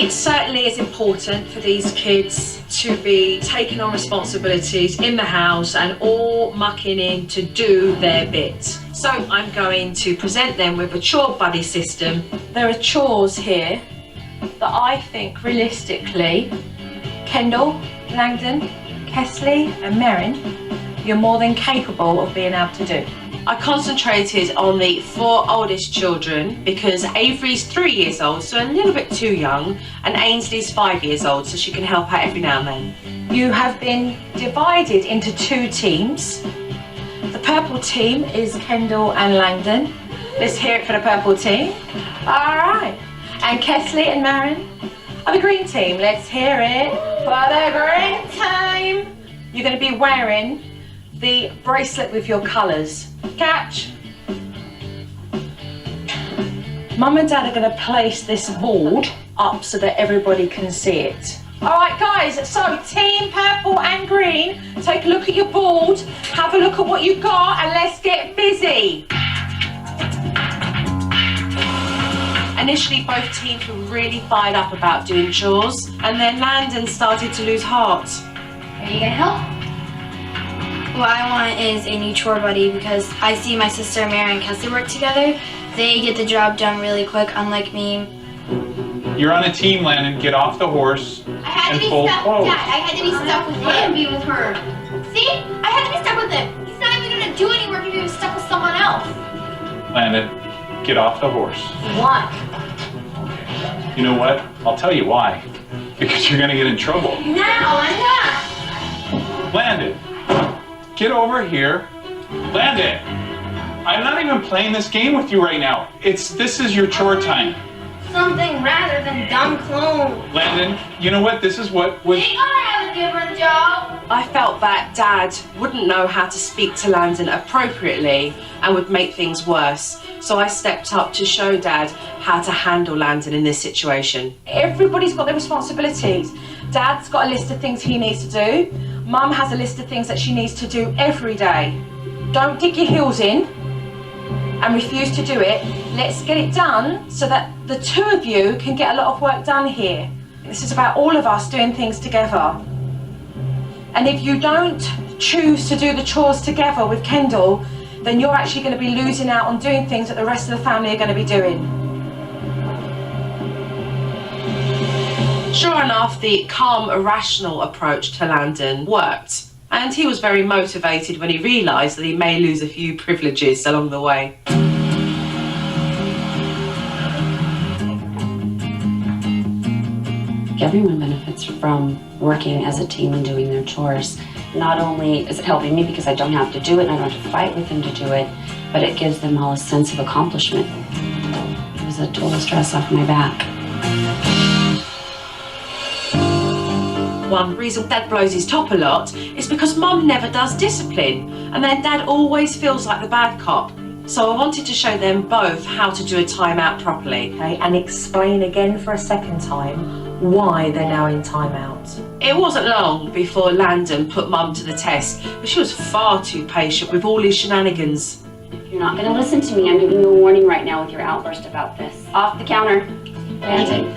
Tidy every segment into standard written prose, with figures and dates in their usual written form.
It certainly is important for these kids to be taking on responsibilities in the house and all mucking in to do their bit. So I'm going to present them with a chore buddy system. There are chores here that I think realistically, Kendall, Langdon, Kesley and Merrin, you're more than capable of being able to do. I concentrated on the 4 oldest children because Avery's 3 years old, so a little bit too young, and Ainsley's 5 years old, so she can help out every now and then. You have been divided into 2 teams. The purple team is Kendall and Langdon. Let's hear it for the purple team. All right. And Kesley and Merrin are the green team. Let's hear it for the green team. You're going to be wearing the bracelet with your colours. Catch. Mum and Dad are going to place this board up so that everybody can see it. All right, guys, so team purple and green, take a look at your board, have a look at what you've got, and let's get busy. Initially, both teams were really fired up about doing chores, and then Landon started to lose heart. Are you going to help? What I want is a new chore buddy because I see my sister Mary and Kesley work together. They get the job done really quick, unlike me. You're on a team, Landon. Get off the horse and fold clothes. Dad, I had to be stuck with him. And be with her. See? I had to be stuck with him. He's not even going to do any work if he was stuck with someone else. Landon, get off the horse. Why? You know what? I'll tell you why. Because you're going to get in trouble. Now I'm not. Landon, get over here. Landon, I'm not even playing this game with you right now. This is your chore time. Something rather than dumb clothes. Landon, you know what? This is what was... Think I have a different job. I felt that Dad wouldn't know how to speak to Landon appropriately and would make things worse. So I stepped up to show Dad how to handle Landon in this situation. Everybody's got their responsibilities. Dad's got a list of things he needs to do. Mum has a list of things that she needs to do every day. Don't dig your heels in and refuse to do it. Let's get it done so that the 2 of you can get a lot of work done here. This is about all of us doing things together. And if you don't choose to do the chores together with Kendall, then you're actually going to be losing out on doing things that the rest of the family are going to be doing. Sure enough, the calm, irrational approach to Landon worked. And he was very motivated when he realised that he may lose a few privileges along the way. Everyone benefits from working as a team and doing their chores. Not only is it helping me because I don't have to do it and I don't have to fight with them to do it, but it gives them all a sense of accomplishment. It was a total stress off my back. One reason Dad blows his top a lot is because Mum never does discipline, and then Dad always feels like the bad cop. So I wanted to show them both how to do a timeout properly. Okay, and explain again for a second time why they're now in timeout. It wasn't long before Landon put Mum to the test, but she was far too patient with all his shenanigans. You're not going to listen to me. I'm giving you a warning right now with your outburst about this. Off the counter. Landon.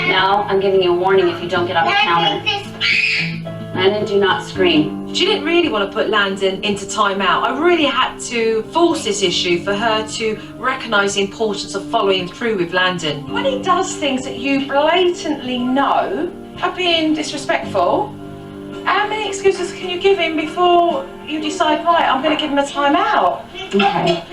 No, I'm giving you a warning if you don't get off the counter. Landon, do not scream. She didn't really want to put Landon into timeout. I really had to force this issue for her to recognise the importance of following through with Landon. When he does things that you blatantly know are being disrespectful, how many excuses can you give him before you decide, right, I'm going to give him a timeout? Okay.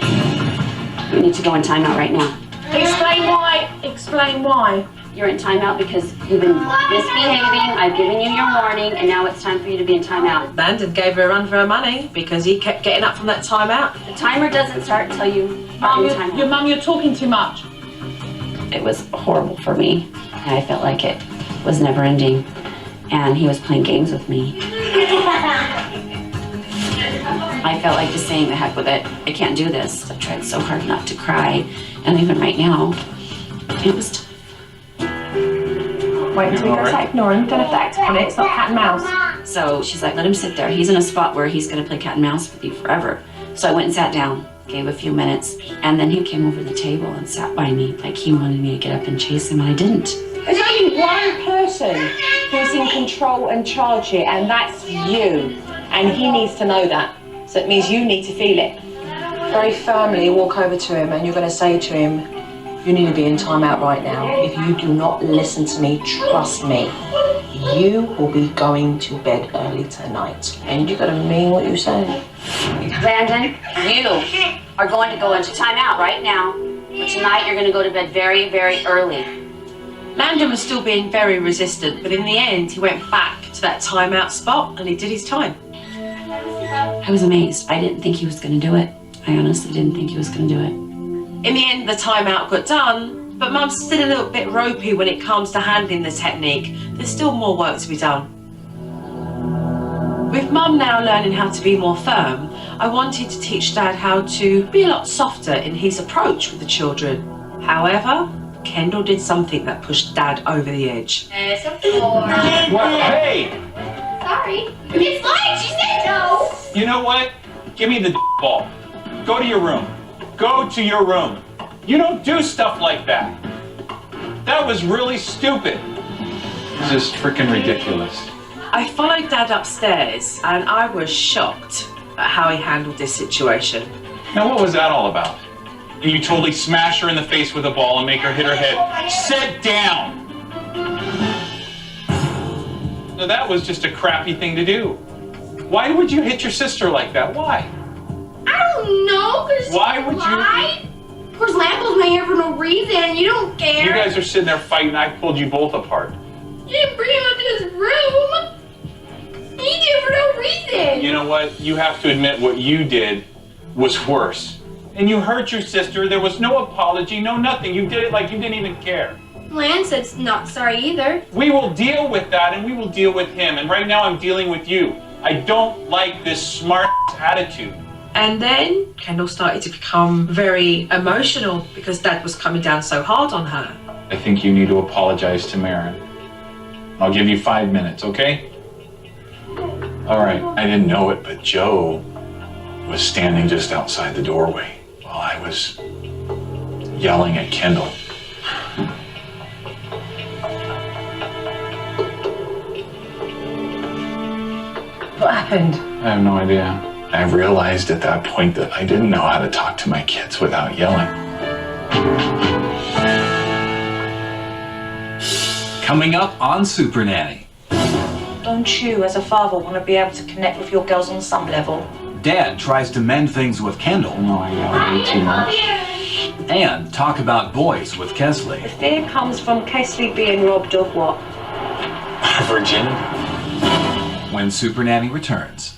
You need to go in timeout right now. Explain why. Explain why. You're in timeout because you've been misbehaving. I've given you your warning, and now it's time for you to be in timeout. Landon gave her a run for her money because he kept getting up from that timeout. The timer doesn't start until you are in timeout. Mum, you're talking too much. It was horrible for me. I felt like it was never ending, and he was playing games with me. I felt like just saying, the heck with it. I can't do this. I tried so hard not to cry, and even right now, it was tough. Wait until he goes to ignore him. Don't have to act on it. It's not cat and mouse. So she's like, let him sit there. He's in a spot where he's going to play cat and mouse with you forever. So I went and sat down, gave a few minutes, and then he came over the table and sat by me like he wanted me to get up and chase him, and I didn't. Is that you? one person who's in control and charge here, and that's you. And he needs to know that. So it means you need to feel it. Very firmly walk over to him and you're going to say to him, you need to be in timeout right now. If you do not listen to me, trust me, you will be going to bed early tonight. And you got to mean what you say. Brandon, you are going to go into timeout right now. But tonight you're going to go to bed very, very early. Landon was still being very resistant, but in the end, he went back to that timeout spot and he did his time. I was amazed. I didn't think he was going to do it. I honestly didn't think he was going to do it. In the end, the timeout got done, but Mum's still a little bit ropey when it comes to handling the technique. There's still more work to be done. With Mum now learning how to be more firm, I wanted to teach Dad how to be a lot softer in his approach with the children. However, Kendall did something that pushed Dad over the edge. It's a 4. What? Hey! Sorry. It's fine, she said no. You know what? Give me the ball. Go to your room. Go to your room. You don't do stuff like that. That was really stupid. It's just freaking ridiculous. I followed Dad upstairs and I was shocked at how he handled this situation. Now, what was that all about? You totally smash her in the face with a ball and make her hit her head. Sit down! No, that was just a crappy thing to do. Why would you hit your sister like that? Why? I don't know, because Why would you? Of course, Lamb pulls my hair for no reason, and you don't care. You guys are sitting there fighting. I pulled you both apart. You didn't bring him up to his room. He did for no reason. You know what? You have to admit what you did was worse. And you hurt your sister. There was no apology, no nothing. You did it like you didn't even care. Lan said's not sorry either. We will deal with that, and we will deal with him. And right now I'm dealing with you. I don't like this smart attitude. And then Kendall started to become very emotional because Dad was coming down so hard on her. I think you need to apologize to Marin. I'll give you 5 minutes, okay? All right, I didn't know it, but Joe was standing just outside the doorway while I was yelling at Kendall. What happened? I have no idea. I realized at that point that I didn't know how to talk to my kids without yelling. Coming up on SuperNanny, Don't you, as a father, want to be able to connect with your girls on some level? Dad tries to mend things with Kendall, No, I yelled way too much. and talk about boys with Kesley. The fear comes from Kesley being robbed of what? Virginia. When SuperNanny returns.